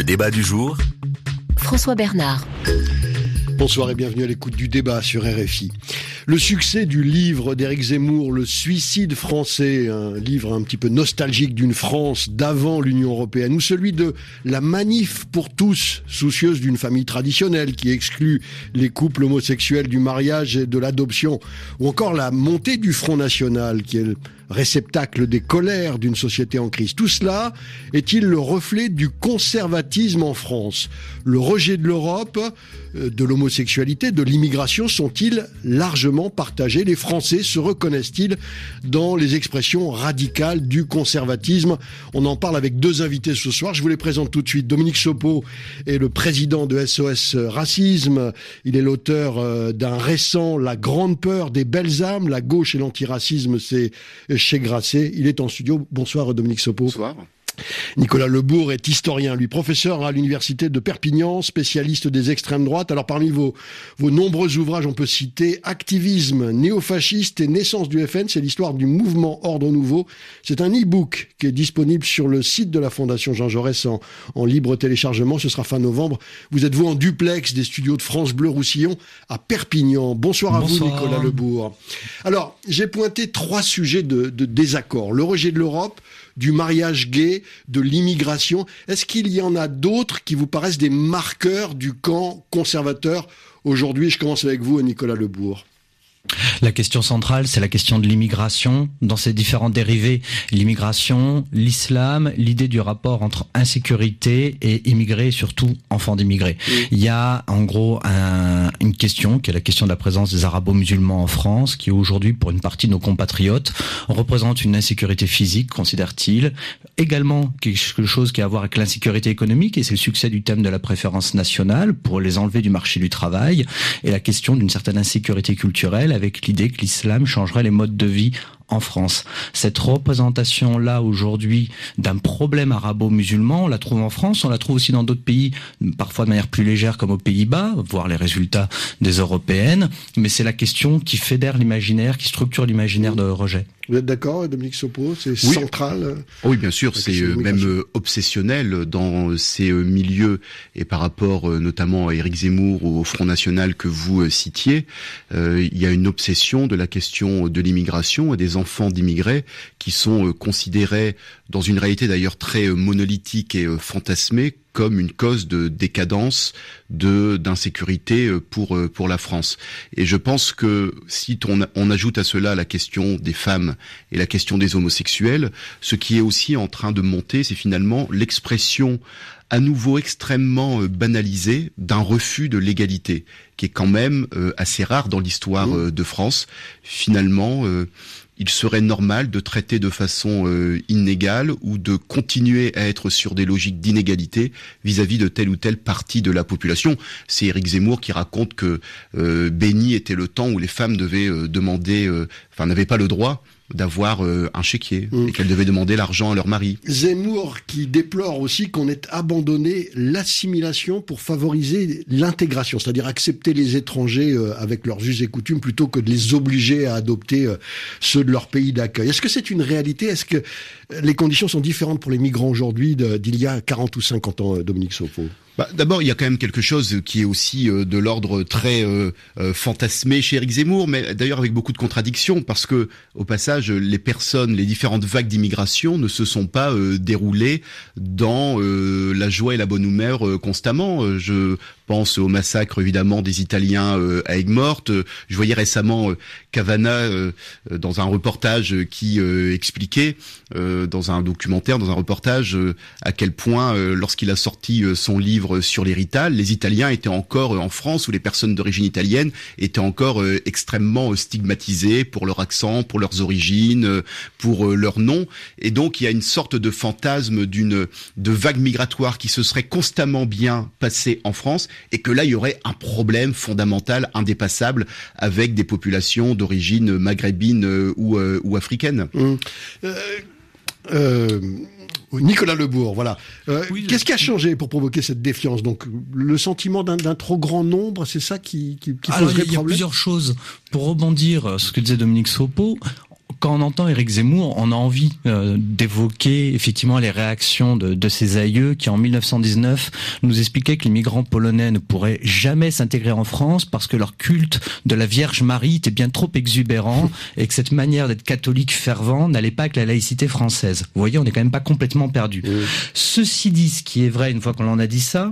débat du jour. François Bernard. Bonsoir et bienvenue à l'écoute du débat sur RFI. Le succès du livre d'Éric Zemmour, Le suicide français, un livre un petit peu nostalgique d'une France d'avant l'Union européenne, ou celui de La manif pour tous, soucieuse d'une famille traditionnelle qui exclut les couples homosexuels du mariage et de l'adoption, ou encore la montée du Front National qui est le réceptacle des colères d'une société en crise. Tout cela est-il le reflet du conservatisme en France ? Le rejet de l'Europe, de l'homosexualité, de l'immigration sont-ils largement partagés ? Les Français se reconnaissent-ils dans les expressions radicales du conservatisme ? On en parle avec deux invités ce soir. Je vous les présente tout de suite. Dominique Sopo est le président de SOS Racisme. Il est l'auteur d'un récent La grande peur des belles âmes. La gauche et l'antiracisme, c'est chez Grasset. Il est en studio. Bonsoir Dominique Sopo. Bonsoir. Nicolas Lebourg est historien, lui professeur à l'université de Perpignan, spécialiste des extrêmes droites. Alors parmi vos nombreux ouvrages, on peut citer Activisme néofasciste et Naissance du FN, c'est l'histoire du mouvement Ordre Nouveau. C'est un e-book qui est disponible sur le site de la Fondation Jean Jaurès en libre téléchargement. Ce sera fin novembre. Vous êtes en duplex des studios de France Bleu Roussillon à Perpignan. Bonsoir à vous Nicolas Lebourg. Alors, j'ai pointé 3 sujets de désaccord. Le rejet de l'Europe, du mariage gay, de l'immigration. Est-ce qu'il y en a d'autres qui vous paraissent des marqueurs du camp conservateur aujourd'hui ? Je commence avec vous, Nicolas Lebourg. La question centrale, c'est la question de l'immigration, dans ses différents dérivés. L'immigration, l'islam, l'idée du rapport entre insécurité et immigrés, et surtout enfants d'immigrés. Oui. Il y a en gros une question, qui est la question de la présence des arabo-musulmans en France, qui aujourd'hui, pour une partie de nos compatriotes, représente une insécurité physique, considère-t-il. Également quelque chose qui a à voir avec l'insécurité économique, et c'est le succès du thème de la préférence nationale, pour les enlever du marché du travail, et la question d'une certaine insécurité culturelle, avec l'idée que l'islam changerait les modes de vie en France. Cette représentation-là aujourd'hui d'un problème arabo-musulman, on la trouve en France, on la trouve aussi dans d'autres pays, parfois de manière plus légère comme aux Pays-Bas, voir les résultats des européennes, mais c'est la question qui fédère l'imaginaire, qui structure l'imaginaire de rejet. Vous êtes d'accord, Dominique Sopo ? C'est central. Oui, bien sûr, c'est même obsessionnel dans ces milieux et par rapport notamment à Éric Zemmour ou au Front National que vous citiez, il y a une obsession de la question de l'immigration et des enfants d'immigrés qui sont considérés dans une réalité d'ailleurs très monolithique et fantasmée comme une cause de décadence, d'insécurité pour la France. Et je pense que si on ajoute à cela la question des femmes et la question des homosexuels, ce qui est aussi en train de monter, c'est finalement l'expression à nouveau extrêmement banalisée d'un refus de l'égalité, qui est quand même assez rare dans l'histoire de France. Finalement, il serait normal de traiter de façon inégale ou de continuer à être sur des logiques d'inégalité vis-à-vis de telle ou telle partie de la population. C'est Éric Zemmour qui raconte que béni était le temps où les femmes devaient n'avaient pas le droit d'avoir un chéquier et qu'elles devaient demander l'argent à leur mari. Zemmour qui déplore aussi qu'on ait abandonné l'assimilation pour favoriser l'intégration, c'est-à-dire accepter les étrangers avec leurs us et coutumes plutôt que de les obliger à adopter ceux de leur pays d'accueil. Est-ce que c'est une réalité ? Est-ce que les conditions sont différentes pour les migrants aujourd'hui d'il y a 40 ou 50 ans, Dominique Sopo ? D'abord, il y a quand même quelque chose qui est aussi de l'ordre très fantasmé chez Éric Zemmour, mais d'ailleurs avec beaucoup de contradictions, parce que au passage, les différentes vagues d'immigration ne se sont pas déroulées dans la joie et la bonne humeur constamment. Je pense au massacre évidemment des Italiens à Aigues-Mortes. Je voyais récemment Cavana dans un reportage qui expliquait, dans un documentaire, dans un reportage, à quel point lorsqu'il a sorti son livre sur les Rital, les Italiens étaient encore en France, où les personnes d'origine italienne étaient encore extrêmement stigmatisées pour leur accent, pour leurs origines, pour leur nom. Et donc il y a une sorte de fantasme de vague migratoire qui se serait constamment bien passée en France, et que là il y aurait un problème fondamental, indépassable, avec des populations d'origine maghrébine ou africaine. Nicolas Lebourg, voilà. Qu'est-ce qui a changé pour provoquer cette défiance ? Donc, le sentiment d'un trop grand nombre, c'est ça qui poserait problème ? Il y a plusieurs choses. Pour rebondir sur ce que disait Dominique Sopo, quand on entend Éric Zemmour, on a envie d'évoquer effectivement les réactions de ses aïeux qui en 1919 nous expliquaient que les migrants polonais ne pourraient jamais s'intégrer en France parce que leur culte de la Vierge Marie était bien trop exubérant et que cette manière d'être catholique fervent n'allait pas avec la laïcité française. Vous voyez, on n'est quand même pas complètement perdu. Ceci dit, ce qui est vrai, une fois qu'on en a dit ça,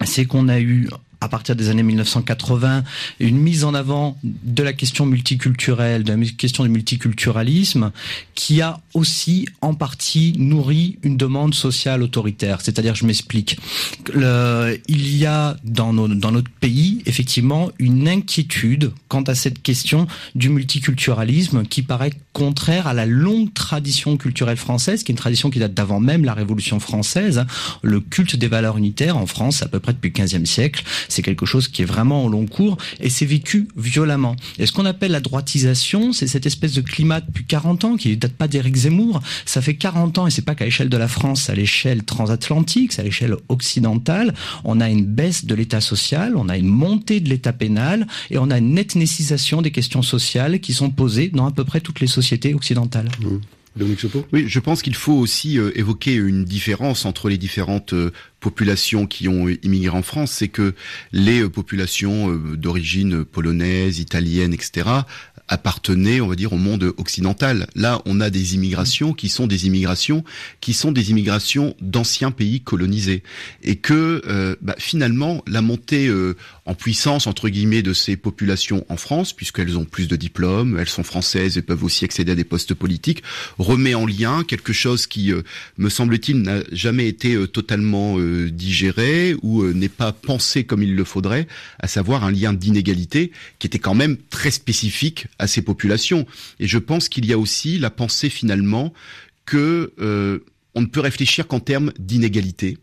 c'est qu'on a eu, à partir des années 1980, une mise en avant de la question multiculturelle, de la question du multiculturalisme, qui a aussi en partie nourri une demande sociale autoritaire. C'est-à-dire, je m'explique, il y a dans notre pays, effectivement, une inquiétude quant à cette question du multiculturalisme qui paraît contraire à la longue tradition culturelle française, qui est une tradition qui date d'avant même la Révolution française. Le culte des valeurs unitaires en France, à peu près depuis le XVe siècle, c'est quelque chose qui est vraiment au long cours et c'est vécu violemment. Et ce qu'on appelle la droitisation, c'est cette espèce de climat depuis 40 ans qui ne date pas d'Éric Zemmour. Ça fait 40 ans et c'est pas qu'à l'échelle de la France, c'est à l'échelle transatlantique, c'est à l'échelle occidentale. On a une baisse de l'État social, on a une montée de l'État pénal et on a une ethnicisation des questions sociales qui sont posées dans à peu près toutes les sociétés occidentales. Dominique Sopo ? Oui, je pense qu'il faut aussi évoquer une différence entre les différentes populations qui ont immigré en France. C'est que les populations d'origine polonaise, italienne, etc., appartenaient, on va dire, au monde occidental. Là, on a des immigrations qui sont des immigrations d'anciens pays colonisés. Et que, finalement, la montée en puissance, entre guillemets, de ces populations en France, puisqu'elles ont plus de diplômes, elles sont françaises et peuvent aussi accéder à des postes politiques, remet en lien quelque chose qui, me semble-t-il, n'a jamais été totalement digéré ou n'est pas pensé comme il le faudrait, à savoir un lien d'inégalité qui était quand même très spécifique à ces populations. Et je pense qu'il y a aussi la pensée finalement que on ne peut réfléchir qu'en termes d'inégalité.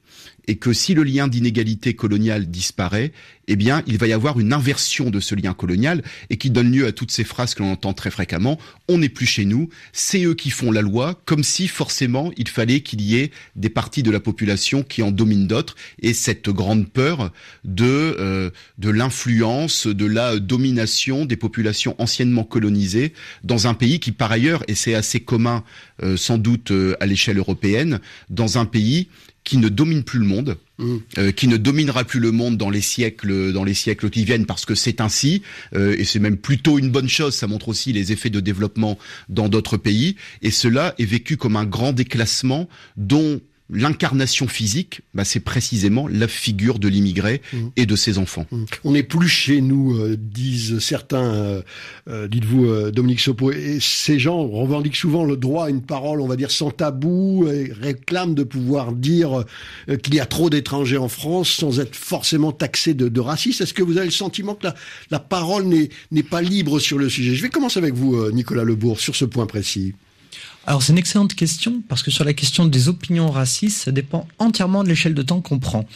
Et que si le lien d'inégalité coloniale disparaît, eh bien, il va y avoir une inversion de ce lien colonial et qui donne lieu à toutes ces phrases que l'on entend très fréquemment. On n'est plus chez nous, c'est eux qui font la loi, comme si forcément il fallait qu'il y ait des parties de la population qui en dominent d'autres et cette grande peur de l'influence, de la domination des populations anciennement colonisées dans un pays qui par ailleurs, et c'est assez commun sans doute à l'échelle européenne, dans un pays qui ne domine plus le monde, qui ne dominera plus le monde dans les siècles qui viennent, parce que c'est ainsi, et c'est même plutôt une bonne chose. Ça montre aussi les effets de développement dans d'autres pays, et cela est vécu comme un grand déclassement dont l'incarnation physique, c'est précisément la figure de l'immigré et de ses enfants. On n'est plus chez nous, disent certains, dites-vous, Dominique Sopo, et ces gens revendiquent souvent le droit à une parole, on va dire, sans tabou, et réclament de pouvoir dire qu'il y a trop d'étrangers en France sans être forcément taxés de racistes. Est-ce que vous avez le sentiment que la parole n'est pas libre sur le sujet ? Je vais commencer avec vous, Nicolas Lebourg, sur ce point précis. Alors c'est une excellente question parce que sur la question des opinions racistes, ça dépend entièrement de l'échelle de temps qu'on prend.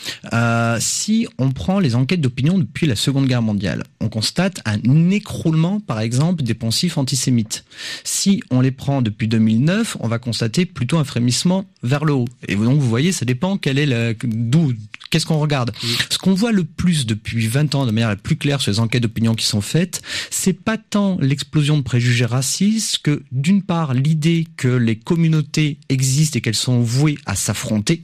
Si on prend les enquêtes d'opinion depuis la Seconde Guerre mondiale, on constate un écroulement, par exemple, des poncifs antisémites. Si on les prend depuis 2009, on va constater plutôt un frémissement vers le haut. Et donc vous voyez, ça dépend qu'est-ce qu'on regarde. Ce qu'on voit le plus depuis 20 ans, de manière la plus claire sur les enquêtes d'opinion qui sont faites, c'est pas tant l'explosion de préjugés racistes que, d'une part, l'idée que les communautés existent et qu'elles sont vouées à s'affronter.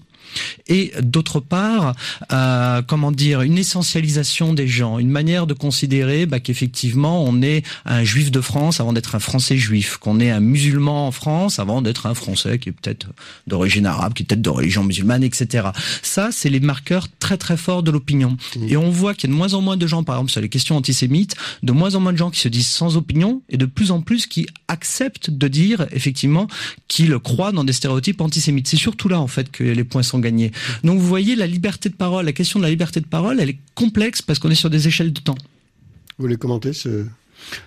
Et d'autre part, une essentialisation des gens, une manière de considérer qu'effectivement on est un juif de France avant d'être un français juif, qu'on est un musulman en France avant d'être un français qui est peut-être d'origine arabe, qui est peut-être de religion musulmane, etc. Ça, c'est les marqueurs très très forts de l'opinion. Et on voit qu'il y a de moins en moins de gens, par exemple sur les questions antisémites, de moins en moins de gens qui se disent sans opinion et de plus en plus qui acceptent de dire effectivement qu'ils croient dans des stéréotypes antisémites. C'est surtout là en fait que les points sont gagnés. Donc vous voyez, la liberté de parole, la question de la liberté de parole, elle est complexe parce qu'on est sur des échelles de temps. Vous voulez commenter ce...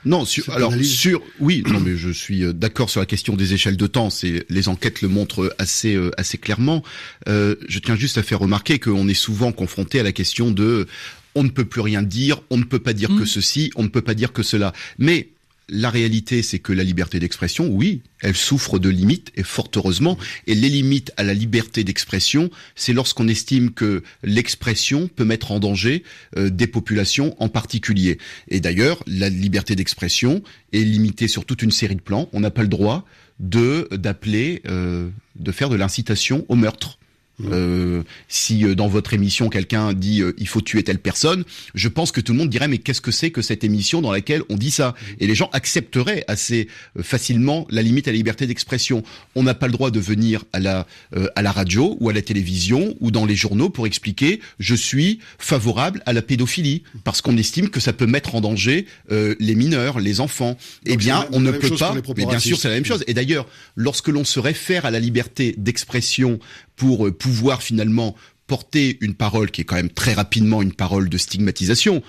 Non, mais je suis d'accord sur la question des échelles de temps. Les enquêtes le montrent assez clairement. Je tiens juste à faire remarquer qu'on est souvent confronté à la question de on ne peut plus rien dire, on ne peut pas dire que ceci, on ne peut pas dire que cela. Mais la réalité, c'est que la liberté d'expression, oui, elle souffre de limites, et fort heureusement. Et les limites à la liberté d'expression, c'est lorsqu'on estime que l'expression peut mettre en danger des populations en particulier. Et d'ailleurs, la liberté d'expression est limitée sur toute une série de plans. On n'a pas le droit de faire de l'incitation au meurtre. Si dans votre émission quelqu'un dit il faut tuer telle personne, je pense que tout le monde dirait mais qu'est-ce que c'est que cette émission dans laquelle on dit ça? Et les gens accepteraient assez facilement la limite à la liberté d'expression. On n'a pas le droit de venir à la radio ou à la télévision ou dans les journaux pour expliquer je suis favorable à la pédophilie parce qu'on estime que ça peut mettre en danger les mineurs, les enfants. Donc eh bien, on ne peut pas. Mais bien sûr, c'est la même chose. Et d'ailleurs, lorsque l'on se réfère à la liberté d'expression pour pouvoir finalement porter une parole qui est quand même très rapidement une parole de stigmatisation,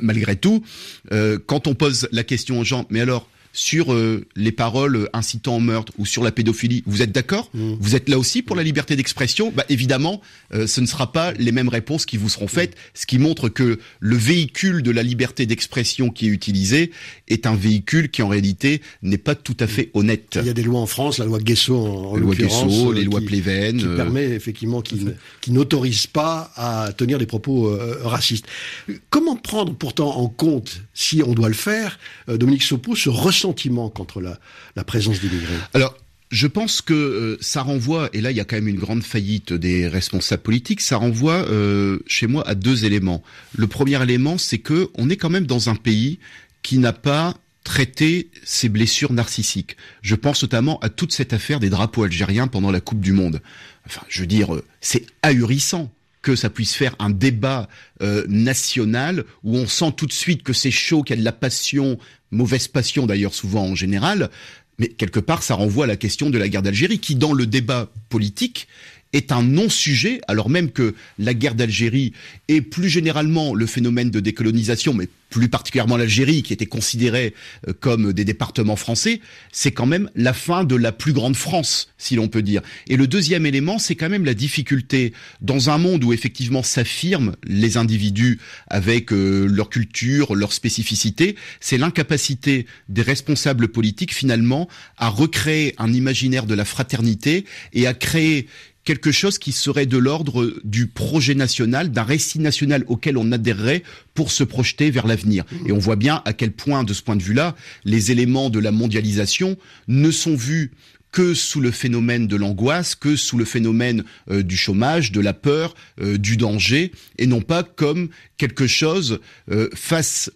malgré tout, quand on pose la question aux gens, mais alors, sur les paroles incitant au meurtre ou sur la pédophilie, vous êtes d'accord? Vous êtes là aussi pour la liberté d'expression? Bah évidemment, ce ne sera pas les mêmes réponses qui vous seront faites, ce qui montre que le véhicule de la liberté d'expression qui est utilisé est un véhicule qui en réalité n'est pas tout à fait honnête. Il y a des lois en France, la loi Guesso en l'occurrence, les lois Pleven, qui permet effectivement, qui n'autorise pas à tenir des propos racistes. Comment prendre pourtant en compte, si on doit le faire, Dominique Sopo, ce ressentiment contre la présence d'immigrés? Alors, je pense que ça renvoie, et là il y a quand même une grande faillite des responsables politiques, ça renvoie chez moi à deux éléments. Le premier élément, c'est que on est quand même dans un pays qui n'a pas traité ses blessures narcissiques. Je pense notamment à toute cette affaire des drapeaux algériens pendant la Coupe du Monde. Enfin, je veux dire, c'est ahurissant que ça puisse faire un débat national où on sent tout de suite que c'est chaud, qu'il y a de la passion, mauvaise passion d'ailleurs souvent en général, mais quelque part ça renvoie à la question de la guerre d'Algérie qui dans le débat politique est un non-sujet, alors même que la guerre d'Algérie et plus généralement le phénomène de décolonisation, mais plus particulièrement l'Algérie, qui était considérée comme des départements français, c'est quand même la fin de la plus grande France, si l'on peut dire. Et le deuxième élément, c'est quand même la difficulté, dans un monde où effectivement s'affirment les individus avec leur culture, leur spécificité, c'est l'incapacité des responsables politiques finalement à recréer un imaginaire de la fraternité et à créer quelque chose qui serait de l'ordre du projet national, d'un récit national auquel on adhérerait pour se projeter vers l'avenir. Et on voit bien à quel point, de ce point de vue-là, les éléments de la mondialisation ne sont vus que sous le phénomène de l'angoisse, que sous le phénomène du chômage, de la peur, du danger, et non pas comme quelque chose face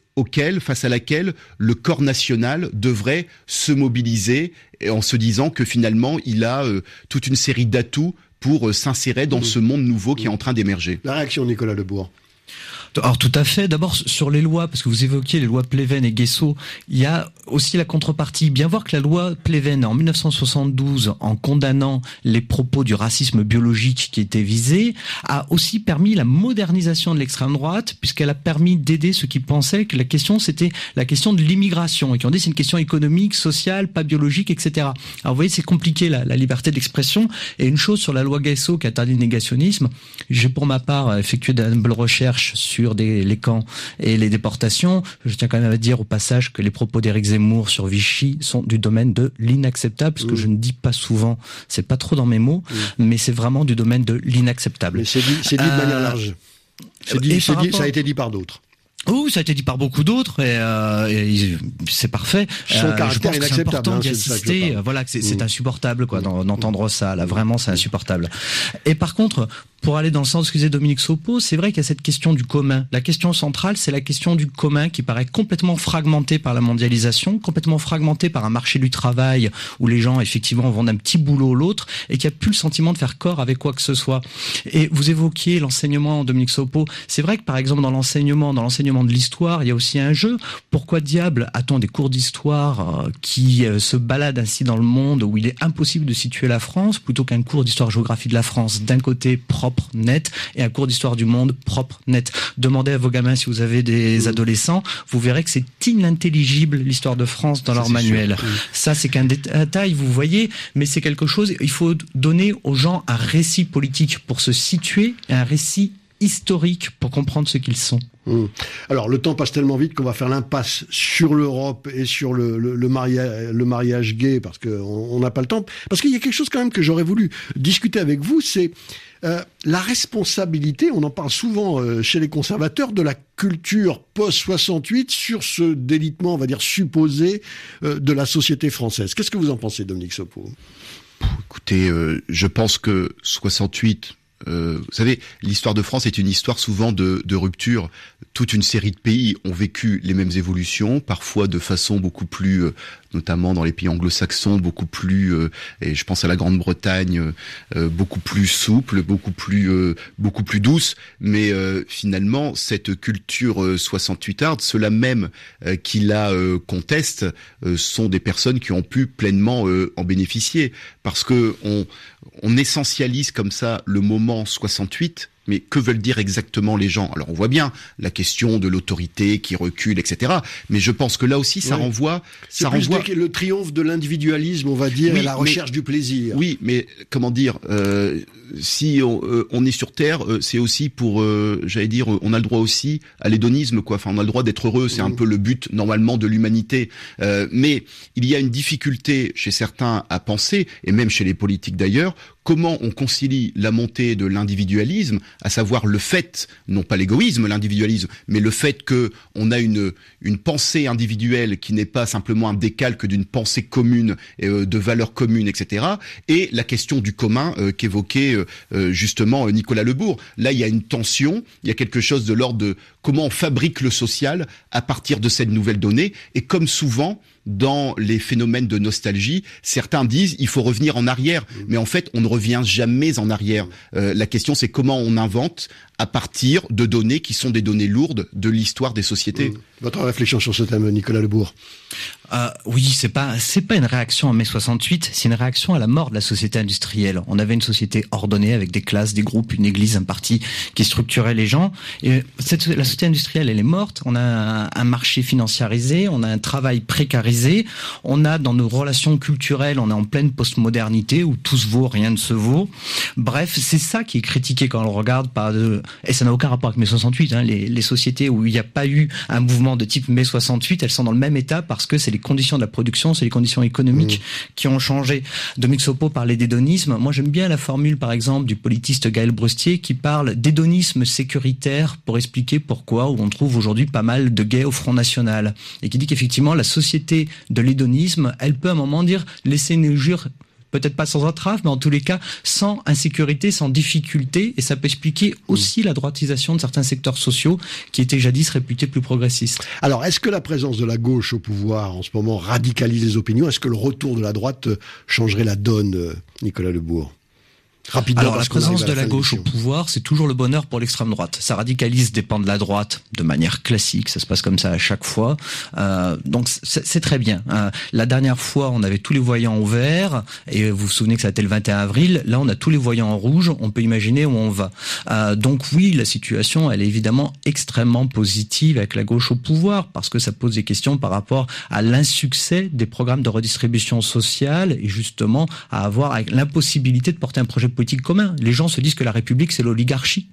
à laquelle le corps national devrait se mobiliser en se disant que finalement il a toute une série d'atouts pour s'insérer dans ce monde nouveau qui est en train d'émerger. La réaction, Nicolas Lebourg. Alors tout à fait. D'abord sur les lois, parce que vous évoquiez les lois Pleven et Guesso, il y a aussi la contrepartie. Bien voir que la loi Pleven en 1972, en condamnant les propos du racisme biologique qui étaient visés, a aussi permis la modernisation de l'extrême droite, puisqu'elle a permis d'aider ceux qui pensaient que la question c'était la question de l'immigration et qui ont dit c'est une question économique, sociale, pas biologique, etc. Alors vous voyez c'est compliqué la liberté d'expression. Et une chose sur la loi Guesso qui interdit le négationnisme, j'ai pour ma part effectué d'humbles recherches sur les camps et les déportations. Je tiens quand même à dire au passage que les propos d'Éric Zemmour sur Vichy sont du domaine de l'inacceptable, parce que je ne dis pas souvent, c'est pas trop dans mes mots, mais c'est vraiment du domaine de l'inacceptable. Mais c'est dit de manière large. Ça a été dit par d'autres. Oui, ça a été dit par beaucoup d'autres et c'est parfait. Son caractère je pense que c'est important d'y assister. Voilà, que c'est insupportable quoi d'entendre ça. Là, vraiment, c'est insupportable. Et par contre, pour aller dans le sens que disait Dominique Sopo, c'est vrai qu'il y a cette question du commun. La question centrale, c'est la question du commun qui paraît complètement fragmentée par la mondialisation, complètement fragmentée par un marché du travail où les gens, effectivement, vont d'un petit boulot à l'autre et qui a plus le sentiment de faire corps avec quoi que ce soit. Et vous évoquiez l'enseignement, Dominique Sopo. C'est vrai que, par exemple, dans l'enseignement de l'histoire, il y a aussi un jeu. Pourquoi diable a-t-on des cours d'histoire qui se baladent ainsi dans le monde où il est impossible de situer la France plutôt qu'un cours d'histoire-géographie de la France d'un côté propre, net, et un cours d'histoire du monde propre, net. Demandez à vos gamins si vous avez des adolescents, vous verrez que c'est inintelligible l'histoire de France dans leur manuel. Ça, c'est qu'un détail, vous voyez, mais c'est quelque chose, il faut donner aux gens un récit politique pour se situer et un récit historiques pour comprendre ce qu'ils sont. Alors, le temps passe tellement vite qu'on va faire l'impasse sur l'Europe et sur le mariage gay, parce qu'on n'a pas le temps. Parce qu'il y a quelque chose quand même que j'aurais voulu discuter avec vous, c'est la responsabilité, on en parle souvent chez les conservateurs, de la culture post-68 sur ce délitement, on va dire, supposé de la société française. Qu'est-ce que vous en pensez, Dominique Sopo ? Écoutez, je pense que 68... vous savez, l'histoire de France est une histoire souvent de rupture. Toute une série de pays ont vécu les mêmes évolutions, parfois de façon beaucoup plus, notamment dans les pays anglo-saxons, beaucoup plus, et je pense à la Grande-Bretagne, beaucoup plus souple, beaucoup plus douce. Mais finalement, cette culture 68arde, ceux-là même qui la contestent, sont des personnes qui ont pu pleinement en bénéficier, parce que on essentialise comme ça le moment 68. Mais que veulent dire exactement les gens ? Alors on voit bien la question de l'autorité qui recule, etc. Mais je pense que là aussi ça renvoie... C'est plus le triomphe de l'individualisme, on va dire, et la recherche du plaisir. Oui, mais comment dire, si on est sur Terre, c'est aussi pour, j'allais dire, on a le droit aussi à l'hédonisme, quoi. Enfin, on a le droit d'être heureux, c'est un peu le but normalement de l'humanité. Mais il y a une difficulté chez certains à penser, et même chez les politiques d'ailleurs, comment on concilie la montée de l'individualisme, à savoir le fait, non pas l'égoïsme, l'individualisme, mais le fait que on a une pensée individuelle qui n'est pas simplement un décalque d'une pensée commune, de valeurs communes, etc. Et la question du commun qu'évoquait justement Nicolas Lebourg. Là, il y a une tension, il y a quelque chose de l'ordre de comment on fabrique le social à partir de cette nouvelle donnée. Et comme souvent, dans les phénomènes de nostalgie, certains disent il faut revenir en arrière, mais en fait on ne revient jamais en arrière. La question c'est comment on invente à partir de données qui sont des données lourdes de l'histoire des sociétés. Votre réflexion sur ce thème, Nicolas Lebourg? Oui, c'est pas une réaction à mai 68, c'est une réaction à la mort de la société industrielle. On avait une société ordonnée avec des classes, des groupes, une église, un parti qui structurait les gens. Et la société industrielle, elle est morte. On a un marché financiarisé, on a un travail précarisé, on a dans nos relations culturelles, on est en pleine postmodernité où tout se vaut, rien ne se vaut. Bref, c'est ça qui est critiqué quand on regarde et ça n'a aucun rapport avec mai 68. Les sociétés où il n'y a pas eu un mouvement de type mai 68, elles sont dans le même état parce que c'est les conditions de la production, c'est les conditions économiques qui ont changé. Dominique Sopo parlait d'hédonisme. Moi, j'aime bien la formule, par exemple, du politiste Gaël Brustier qui parle d'hédonisme sécuritaire pour expliquer pourquoi on trouve aujourd'hui pas mal de gays au Front National. Et qui dit qu'effectivement, la société de l'hédonisme, elle peut à un moment dire laisser nous jure peut-être pas sans entrave, mais en tous les cas, sans insécurité, sans difficulté. Et ça peut expliquer aussi la droitisation de certains secteurs sociaux qui étaient jadis réputés plus progressistes. Alors, est-ce que la présence de la gauche au pouvoir en ce moment radicalise les opinions ? Est-ce que le retour de la droite changerait la donne, Nicolas Lebourg ? Rapidement, alors la présence de la gauche au pouvoir, c'est toujours le bonheur pour l'extrême droite. Ça radicalise des pans de la droite de manière classique, ça se passe comme ça à chaque fois. Donc c'est très bien. La dernière fois, on avait tous les voyants au vert, et vous vous souvenez que ça a été le 21 avril. Là, on a tous les voyants en rouge. On peut imaginer où on va. Donc oui, la situation, elle est évidemment extrêmement positive avec la gauche au pouvoir, parce que ça pose des questions par rapport à l'insuccès des programmes de redistribution sociale et justement à avoir l'impossibilité de porter un projet politique commun. Les gens se disent que la République, c'est l'oligarchie.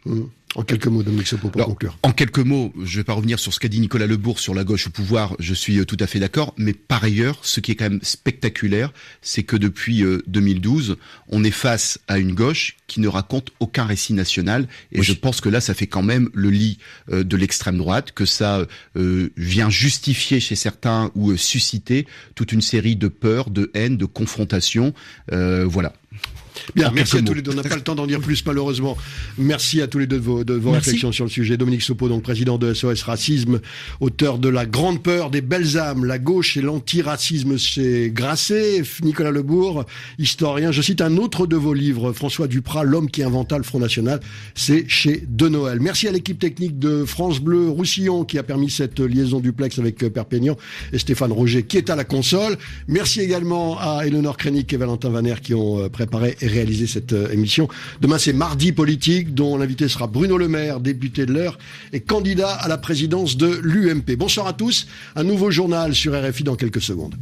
En quelques mots, Dominique Sopo, pour conclure. En quelques mots, je ne vais pas revenir sur ce qu'a dit Nicolas Lebourg sur la gauche au pouvoir, je suis tout à fait d'accord, mais par ailleurs, ce qui est quand même spectaculaire, c'est que depuis 2012, on est face à une gauche qui ne raconte aucun récit national, et je pense que là, ça fait quand même le lit de l'extrême droite, que ça vient justifier chez certains ou susciter toute une série de peurs, de haine, de confrontations, voilà. Bien, merci à tous les deux. On n'a pas le temps d'en dire plus, malheureusement. Merci à tous les deux de vos réflexions sur le sujet. Dominique Sopo, donc président de SOS Racisme, auteur de La Grande Peur des belles âmes, la gauche et l'antiracisme chez Grasset. Nicolas Lebourg, historien. Je cite un autre de vos livres, François Duprat, L'homme qui inventa le Front National. C'est chez De Noël. Merci à l'équipe technique de France Bleu Roussillon qui a permis cette liaison duplex avec Perpignan et Stéphane Roger qui est à la console. Merci également à Éléonore Krenik et Valentin Vaner qui ont préparé et réaliser cette émission. Demain, c'est Mardi Politique, dont l'invité sera Bruno Le Maire, député de l'Eure et candidat à la présidence de l'UMP. Bonsoir à tous. Un nouveau journal sur RFI dans quelques secondes.